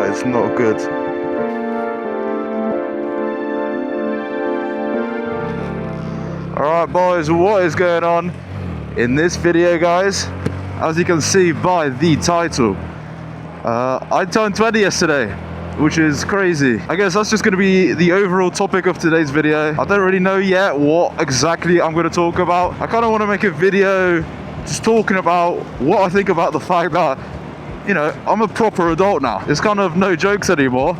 That is not good. Alright boys, what is going on in this video, guys? As you can see by the title, I turned 20 yesterday, which is crazy. I guess that's just going to be the overall topic of today's video. I don't really know yet what exactly I'm going to talk about. I kind of want to make a video just talking about what I think about the fact that, you know, I'm a proper adult now. It's kind of no jokes anymore.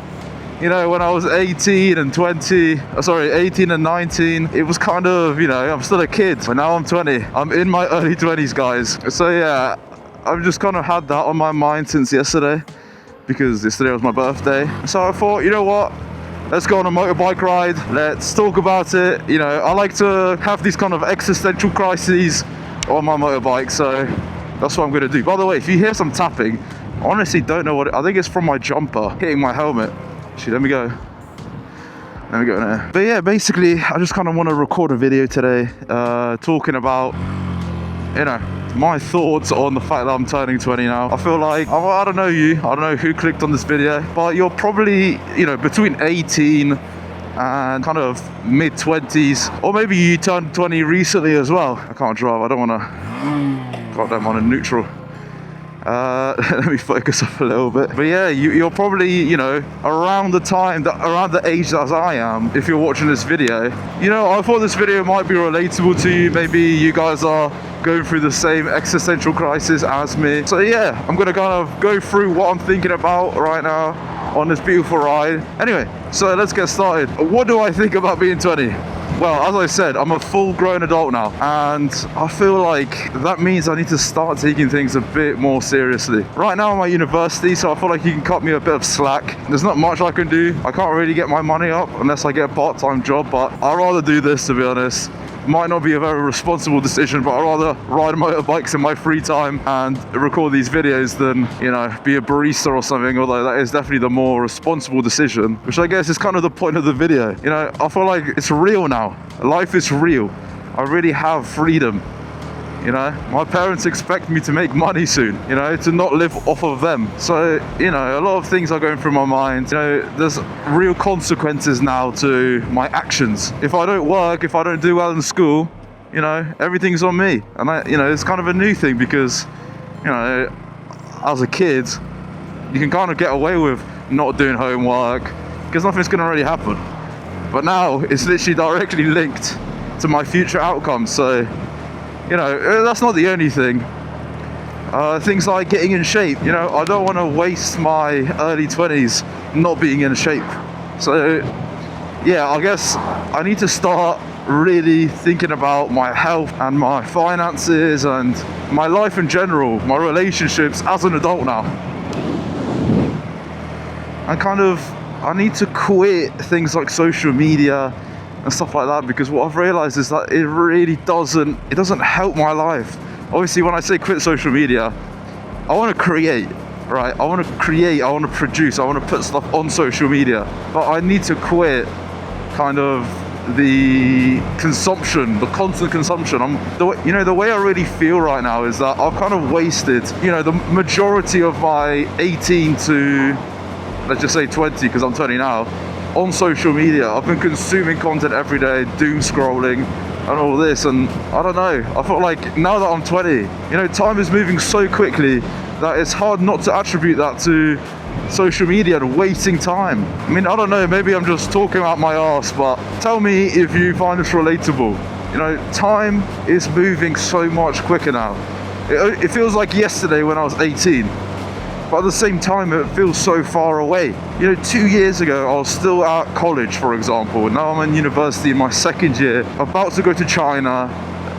You know, when I was 18 and 19, it was kind of, you know, I'm still a kid. But now I'm 20. I'm in my early 20s, guys. So yeah, I've just kind of had that on my mind since yesterday, because yesterday was my birthday. So I thought, you know what? Let's go on a motorbike ride. Let's talk about it. You know, I like to have these kind of existential crises on my motorbike. So that's what I'm going to do. By the way, if you hear some tapping, I honestly don't know what I think it's from my jumper hitting my helmet. Actually, let me go in there. But yeah, basically, I just kind of want to record a video today, talking about, you know, my thoughts on the fact that I'm turning 20 now. I feel like, I don't know you, I don't know who clicked on this video, but you're probably, you know, between 18 and kind of mid-20s, or maybe you turned 20 recently as well. I can't drive, I don't want to, got them on a neutral. Let me focus up a little bit. But yeah, you're probably, you know, around the age as I am, if you're watching this video. You know, I thought this video might be relatable to you. Maybe you guys are going through the same existential crisis as me. So yeah, I'm gonna kind of go through what I'm thinking about right now on this beautiful ride. Anyway, so let's get started. What do I think about being 20? Well, as I said, I'm a full-grown adult now, and I feel like that means I need to start taking things a bit more seriously. Right now I'm at university, so I feel like you can cut me a bit of slack. There's not much I can do. I can't really get my money up unless I get a part-time job, but I'd rather do this, to be honest. Might not be a very responsible decision, but I'd rather ride motorbikes in my free time and record these videos than, you know, be a barista or something, although that is definitely the more responsible decision, which I guess is kind of the point of the video. You know, I feel like it's real now. Life is real. I really have freedom. You know, my parents expect me to make money soon, you know, to not live off of them. So, you know, a lot of things are going through my mind. You know, there's real consequences now to my actions. If I don't work, if I don't do well in school, you know, everything's on me. And you know, it's kind of a new thing because, you know, as a kid, you can kind of get away with not doing homework because nothing's going to really happen. But now it's literally directly linked to my future outcomes. So, you know, that's not the only thing. Things like getting in shape. You know, I don't want to waste my early 20s not being in shape. So, yeah, I guess I need to start really thinking about my health and my finances and my life in general, my relationships as an adult now. I need to quit things like social media and stuff like that, because what I've realized is that it really doesn't help my life. Obviously, when I say quit social media, I want to create, right? I want to create, I want to produce, I want to put stuff on social media, but I need to quit kind of the consumption, the constant consumption. You know, the way I really feel right now is that I've kind of wasted, you know, the majority of my 18 to, let's just say 20, because I'm 20 now, on social media. I've been consuming content every day, doom scrolling and all this, and I don't know, I feel like now that I'm 20, you know, time is moving so quickly that it's hard not to attribute that to social media and wasting time. I mean, I don't know, maybe I'm just talking out my arse, but tell me if you find this relatable. You know, time is moving so much quicker now. It feels like yesterday when I was 18. But at the same time, it feels so far away. You know, 2 years ago, I was still at college, for example. Now I'm in university in my second year, about to go to China.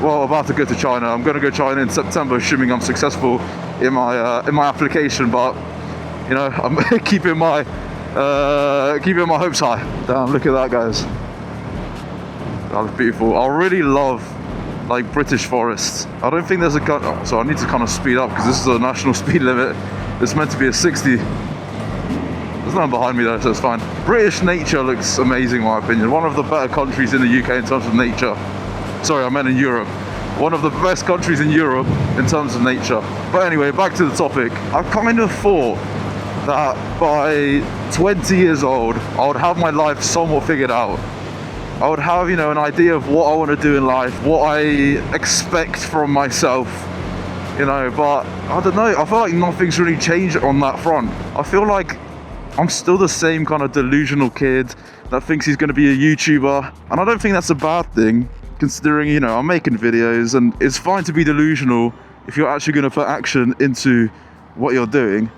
Well, about to go to China. I'm going to go to China in September, assuming I'm successful in my application. But, you know, I'm keeping my hopes high. Damn, look at that, guys. That's beautiful. I really love, like, British forests. I don't think there's a... So I need to kind of speed up because this is a national speed limit. It's meant to be a 60. There's no one behind me though, so it's fine. British nature looks amazing in my opinion. One of the better countries in the UK in terms of nature. Sorry, I meant in Europe. One of the best countries in Europe in terms of nature. But anyway, back to the topic. I kind of thought that by 20 years old, I would have my life somewhat figured out. I would have, you know, an idea of what I want to do in life, what I expect from myself, you know, but I don't know, I feel like nothing's really changed on that front. I feel like I'm still the same kind of delusional kid that thinks he's going to be a YouTuber, and I don't think that's a bad thing, considering, you know, I'm making videos, and it's fine to be delusional if you're actually going to put action into what you're doing.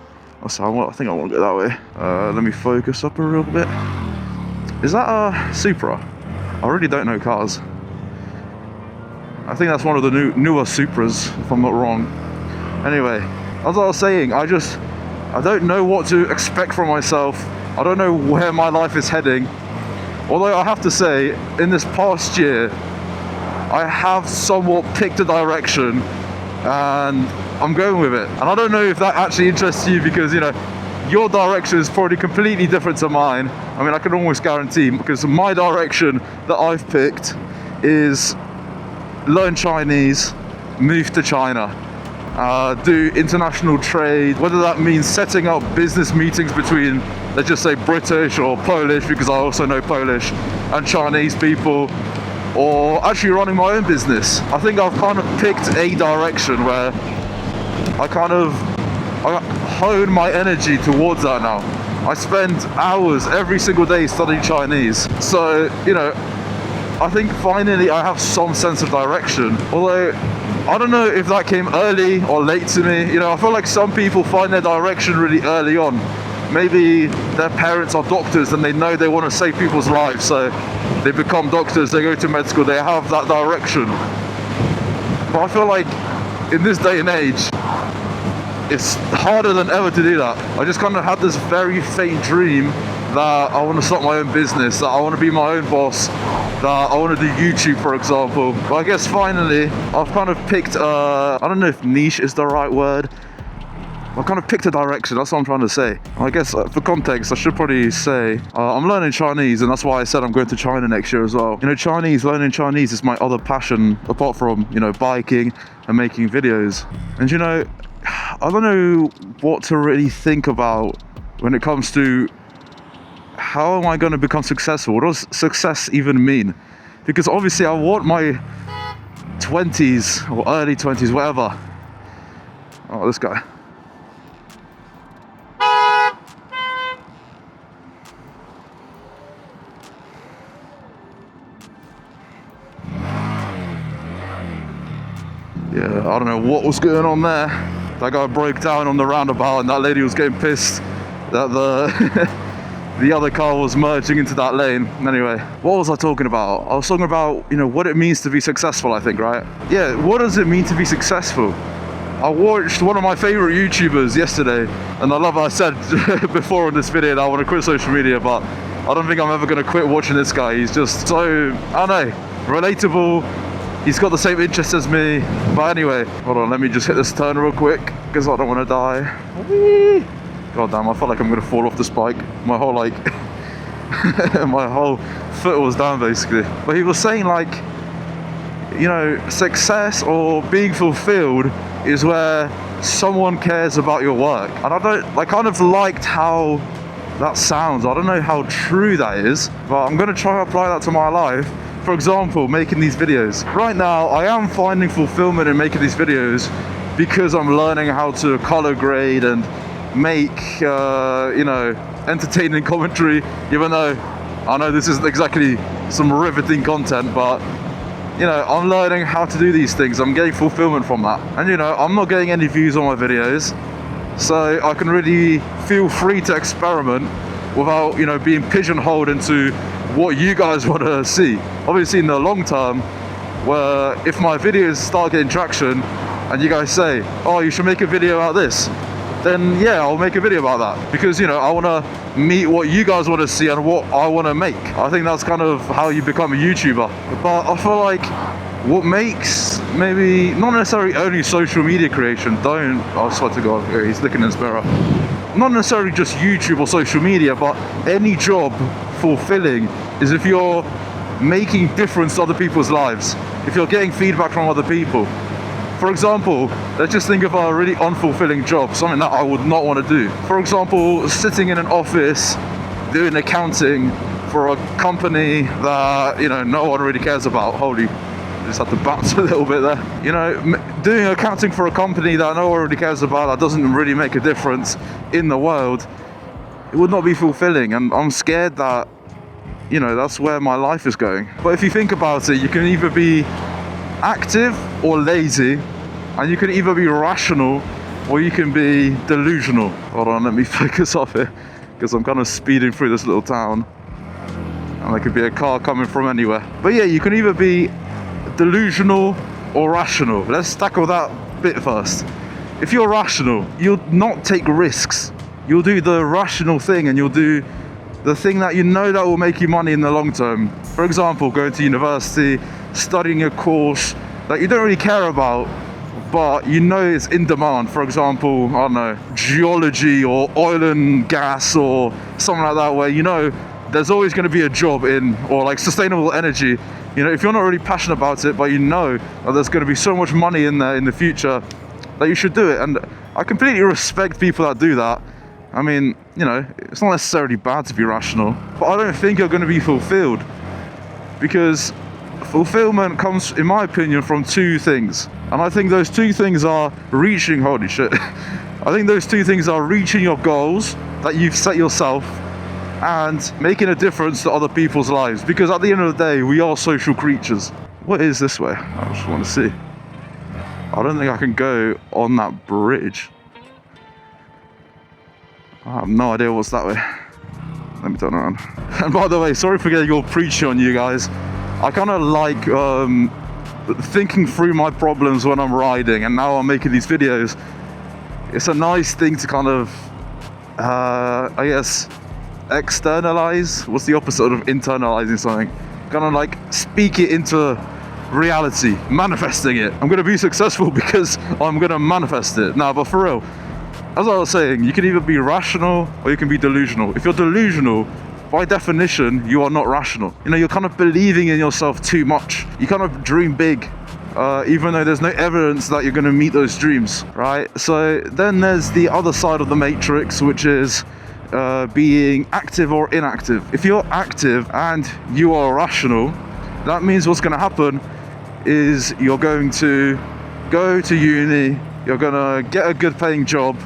Also, I think I want to go that way. Let me focus up a little bit. Is that a Supra? I really don't know cars. I think that's one of the newer Supras, if I'm not wrong. Anyway, as I was saying, I don't know what to expect from myself. I don't know where my life is heading. Although I have to say, in this past year, I have somewhat picked a direction and I'm going with it. And I don't know if that actually interests you, because, you know, your direction is probably completely different to mine. I mean, I can almost guarantee, because my direction that I've picked is learn Chinese, move to China, do international trade, whether that means setting up business meetings between, let's just say, British or Polish, because I also know Polish, and Chinese people, or actually running my own business. I think I've kind of picked a direction where I hone my energy towards that now. I spend hours every single day studying Chinese. So, you know, I think finally I have some sense of direction. Although, I don't know if that came early or late to me. You know, I feel like some people find their direction really early on. Maybe their parents are doctors and they know they want to save people's lives, so they become doctors, they go to med school, they have that direction. But I feel like in this day and age, it's harder than ever to do that. I just kind of had this very faint dream that I want to start my own business, that I want to be my own boss, that I want to do YouTube, for example. But I guess finally, I've kind of picked, I don't know if niche is the right word. I've kind of picked a direction, that's what I'm trying to say. I guess for context, I should probably say, I'm learning Chinese, and that's why I said I'm going to China next year as well. You know, learning Chinese is my other passion, apart from, you know, biking and making videos. And you know, I don't know what to really think about when it comes to how am I going to become successful? What does success even mean? Because obviously I want my 20s or early 20s, whatever. Oh, this guy. Yeah, I don't know what was going on there. That guy broke down on the roundabout and that lady was getting pissed that the other car was merging into that lane. Anyway, what was I talking about? I was talking about, you know, what it means to be successful, I think, right? Yeah, what does it mean to be successful? I watched one of my favorite YouTubers yesterday, and I love, I said before in this video that I want to quit social media, but I don't think I'm ever going to quit watching this guy. He's just so, I don't know, relatable. He's got the same interests as me. But anyway, hold on, let me just hit this turn real quick, because I don't want to die. Whee! God damn, I felt like I'm going to fall off this bike. My whole, like, my whole foot was down, basically. But he was saying, like, you know, success or being fulfilled is where someone cares about your work. And I kind of liked how that sounds. I don't know how true that is, but I'm going to try to apply that to my life. For example, making these videos. Right now, I am finding fulfillment in making these videos because I'm learning how to color grade and make, you know, entertaining commentary, even though I know this isn't exactly some riveting content, but, you know, I'm learning how to do these things. I'm getting fulfillment from that. And, you know, I'm not getting any views on my videos, so I can really feel free to experiment without, you know, being pigeonholed into what you guys want to see. Obviously in the long term, where if my videos start getting traction and you guys say, oh, you should make a video about this, then yeah, I'll make a video about that, because, you know, I want to meet what you guys want to see and what I want to make. I think that's kind of how you become a YouTuber. But I feel like what makes maybe not necessarily only social media creation, I swear to God, he's looking in his mirror, not necessarily just YouTube or social media, but any job fulfilling is if you're making difference to other people's lives, if you're getting feedback from other people. For example, let's just think of a really unfulfilling job, something that I would not want to do. For example, sitting in an office doing accounting for a company that, you know, no one really cares about. Holy, just had to bounce a little bit there. You know, doing accounting for a company that no one really cares about, that doesn't really make a difference in the world, it would not be fulfilling. And I'm scared that, you know, that's where my life is going. But if you think about it, you can either be active or lazy, and you can either be rational or you can be delusional. Hold on, let me focus off here, because I'm kind of speeding through this little town and there could be a car coming from anywhere. But yeah, you can either be delusional or rational. Let's tackle that bit first. If you're rational, you'll not take risks. You'll do the rational thing, and you'll do the thing that you know that will make you money in the long term. For example, going to university, studying a course that you don't really care about, but you know it's in demand. For example, I don't know, geology or oil and gas or something like that, where you know there's always going to be a job in, or like sustainable energy. You know, if you're not really passionate about it, but you know that there's going to be so much money in there in the future, that you should do it. And I completely respect people that do that. I mean, you know, it's not necessarily bad to be rational, but I don't think you're going to be fulfilled, because fulfillment comes, in my opinion, from two things. And I think those two things are reaching, holy shit. I think those two things are reaching your goals that you've set yourself, and making a difference to other people's lives. Because at the end of the day, we are social creatures. What is this way? I just want to see. I don't think I can go on that bridge. I have no idea what's that way. Let me turn around. And by the way, sorry for getting all preachy on you guys. I kind of like thinking through my problems when I'm riding, and now I'm making these videos. It's a nice thing to kind of, I guess, externalize. What's the opposite of internalizing something? Kind of like speak it into reality, manifesting it. I'm gonna be successful because I'm gonna manifest it. Nah, but for real, as I was saying, you can either be rational or you can be delusional. If you're delusional, by definition, you are not rational. You know, you're kind of believing in yourself too much. You kind of dream big, even though there's no evidence that you're gonna meet those dreams, right? So then there's the other side of the matrix, which is being active or inactive. If you're active and you are rational, that means what's gonna happen is you're going to go to uni, you're gonna get a good paying job,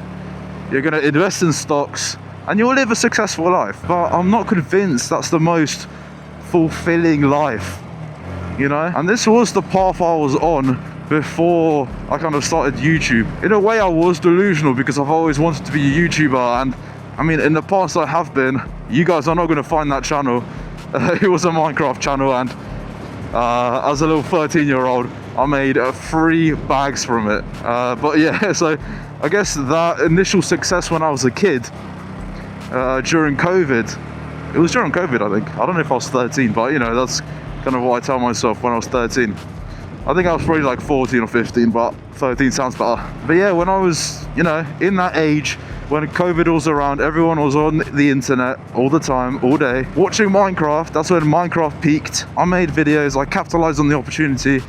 you're gonna invest in stocks, and you'll live a successful life. But I'm not convinced that's the most fulfilling life, you know? And this was the path I was on before I kind of started YouTube. In a way, I was delusional because I've always wanted to be a YouTuber, and I mean, in the past I have been. You guys are not gonna find that channel. It was a Minecraft channel, and as a little 13-year-old, I made 3 bags from it. But yeah, so I guess that initial success when I was a kid, during COVID, it was during COVID, I think. I don't know if I was 13, but you know, that's kind of what I tell myself when I was 13. I think I was probably like 14 or 15, but 13 sounds better. But yeah, when I was, you know, in that age, when COVID was around, everyone was on the internet all the time, all day, watching Minecraft. That's when Minecraft peaked. I made videos, I capitalized on the opportunity,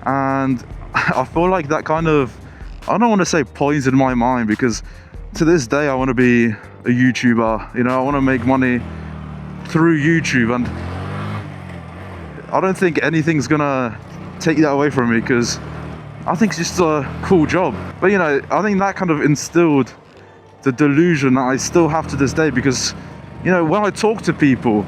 and I feel like that kind of, I don't want to say poisoned my mind, because to this day I want to be a YouTuber. You know, I want to make money through YouTube, and I don't think anything's gonna take that away from me, because I think it's just a cool job. But you know, I think that kind of instilled the delusion that I still have to this day, because you know, when I talk to people,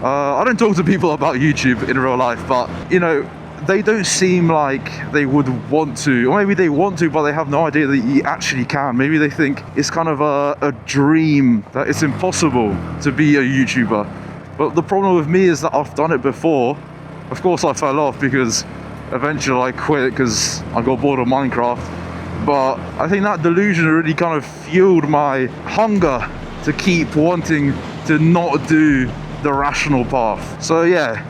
I don't talk to people about YouTube in real life, but you know, they don't seem like they would want to, or maybe they want to, but they have no idea that you actually can. Maybe they think it's kind of a dream, that it's impossible to be a YouTuber. But the problem with me is that I've done it before. Of course I fell off because eventually I quit because I got bored of Minecraft. But I think that delusion really kind of fueled my hunger to keep wanting to not do the rational path. So yeah,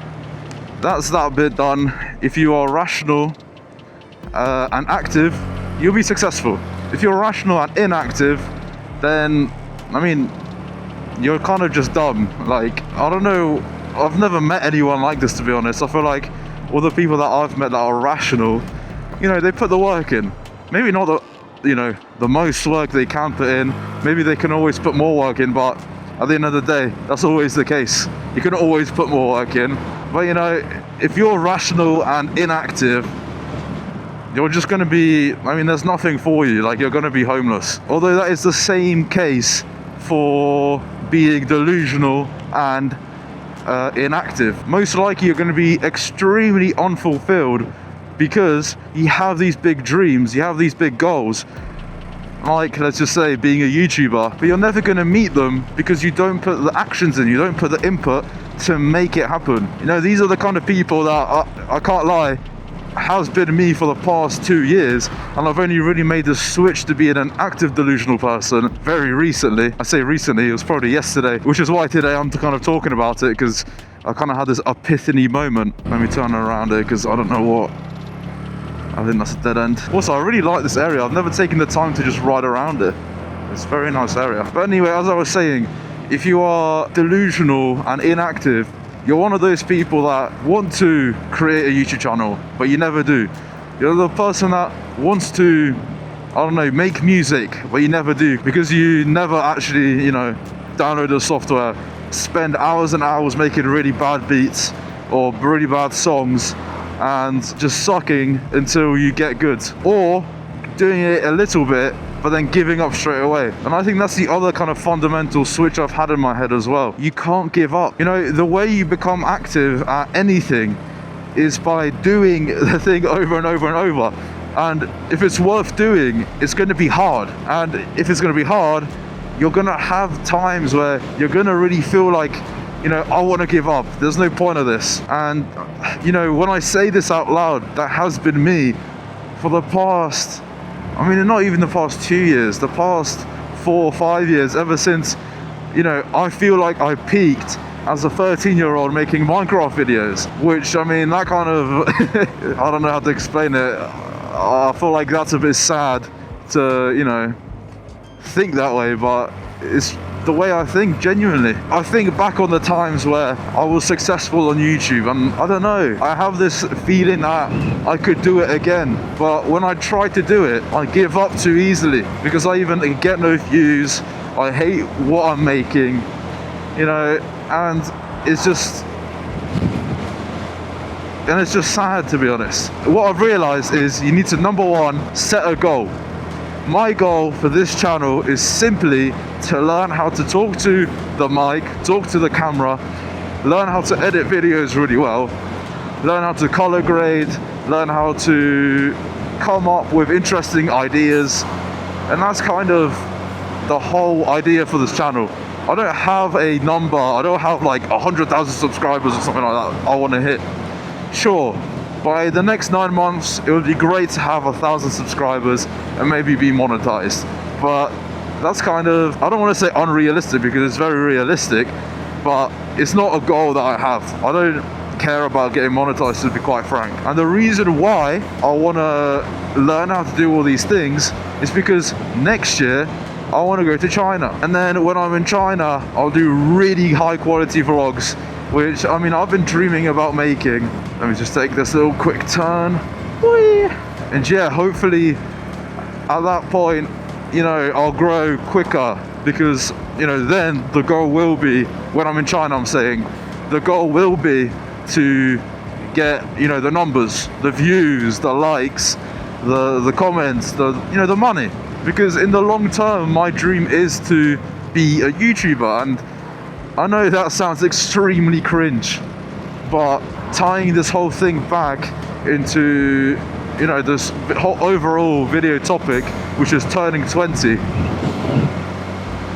that's that bit done. If you are rational and active, you'll be successful. If you're rational and inactive, then, I mean, you're kind of just dumb. Like, I don't know, I've never met anyone like this, to be honest. I feel like all the people that I've met that are rational you know, they put the work in. Maybe not the, you know, the most work they can put in. Maybe they can always put more work in, but at the end of the day, that's always the case. You can always put more work in. But you know, if you're rational and inactive, you're just going to be, I mean, there's nothing for you. Like, you're going to be homeless. Although that is the same case for being delusional and inactive. Most likely you're going to be extremely unfulfilled because you have these big dreams, you have these big goals, like, let's just say, being a YouTuber, but you're never going to meet them because you don't put the actions in, you don't put the input to make it happen. You know, these are the kind of people that, I can't lie, has been me for the past 2 years, and I've only really made the switch to being an active delusional person very recently. I say recently, it was probably yesterday, which is why today I'm kind of talking about it, because I kind of had this epiphany moment. Let me turn around here because I don't know what, I think that's a dead end. Also, I really like this area. I've never taken the time to just ride around it. It's a very nice area. But anyway, as I was saying, if you are delusional and inactive, you're one of those people that want to create a YouTube channel, but you never do. You're the person that wants to, I don't know, make music, but you never do, because you never actually, you know, download the software, spend hours and hours making really bad beats or really bad songs, and just sucking until you get good, or doing it a little bit but then giving up straight away. And I think that's the other kind of fundamental switch I've had in my head as well. You can't give up. You know, the way you become active at anything is by doing the thing over and over and over. And if it's worth doing, it's going to be hard. And if it's going to be hard, you're going to have times where you're going to really feel like, you know, I want to give up. There's no point of this. And, you know, when I say this out loud, that has been me for the past, I mean, not even the past 2 years, the past 4 or 5 years, ever since, you know, I feel like I peaked as a 13-year-old making Minecraft videos, which, I mean, that kind of, I don't know how to explain it. I feel like that's a bit sad to, you know, think that way, but it's the way I think, genuinely. I think back on the times where I was successful on YouTube, and I don't know, I have this feeling that I could do it again, but when I try to do it, I give up too easily, because I even get no views, I hate what I'm making, you know, and it's just sad, to be honest. What I've realized is you need to, number one, set a goal. My goal for this channel is simply to learn how to talk to the mic, talk to the camera, learn how to edit videos really well, learn how to color grade, learn how to come up with interesting ideas, and that's kind of the whole idea for this channel. I don't have a number, I don't have like 100,000 subscribers or something like that I want to hit. Sure, by the next 9 months, it would be great to have 1,000 subscribers and maybe be monetized. But that's kind of, I don't want to say unrealistic, because it's very realistic, but it's not a goal that I have. I don't care about getting monetized, to be quite frank. And the reason why I want to learn how to do all these things is because next year I want to go to China. And then when I'm in China, I'll do really high quality vlogs, which, I mean, I've been dreaming about making. Let me just take this little quick turn. Whee! And yeah, hopefully at that point, you know, I'll grow quicker, because, you know, then the goal will be, when I'm in China, I'm saying, the goal will be to get, you know, the numbers, the views, the likes, the comments, the, you know, the money. Because in the long term, my dream is to be a YouTuber, and I know that sounds extremely cringe, but tying this whole thing back into, you know, this whole overall video topic, which is turning 20,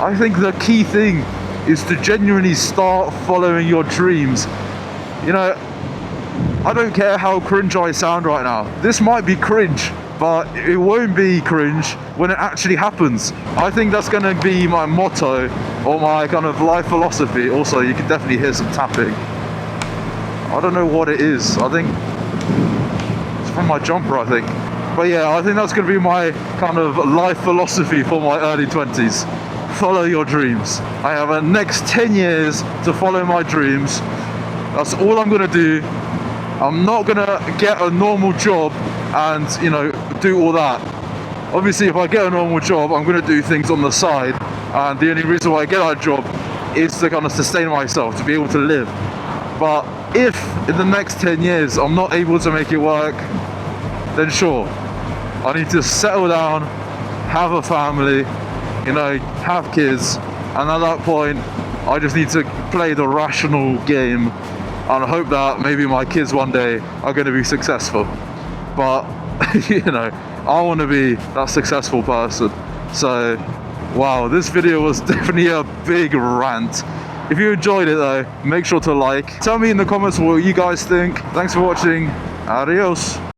I think the key thing is to genuinely start following your dreams. You know, I don't care how cringe I sound right now. This might be cringe, but it won't be cringe when it actually happens. I think that's going to be my motto, or my kind of life philosophy. Also, you can definitely hear some tapping. I don't know what it is. I think it's from my jumper, I think. But yeah, I think that's going to be my kind of life philosophy for my early 20s. Follow your dreams. I have a next 10 years to follow my dreams. That's all I'm going to do. I'm not gonna get a normal job and, you know, do all that. Obviously, if I get a normal job, I'm gonna do things on the side, and the only reason why I get that job is to kind of sustain myself, to be able to live. But if in the next 10 years I'm not able to make it work, then sure, I need to settle down, have a family, you know, have kids, and at that point I just need to play the rational game and hope that maybe my kids one day are going to be successful. But you know, I want to be that successful person. So wow, this video was definitely a big rant. If you enjoyed it though, make sure to like. Tell me in the comments what you guys think. Thanks for watching. Adios.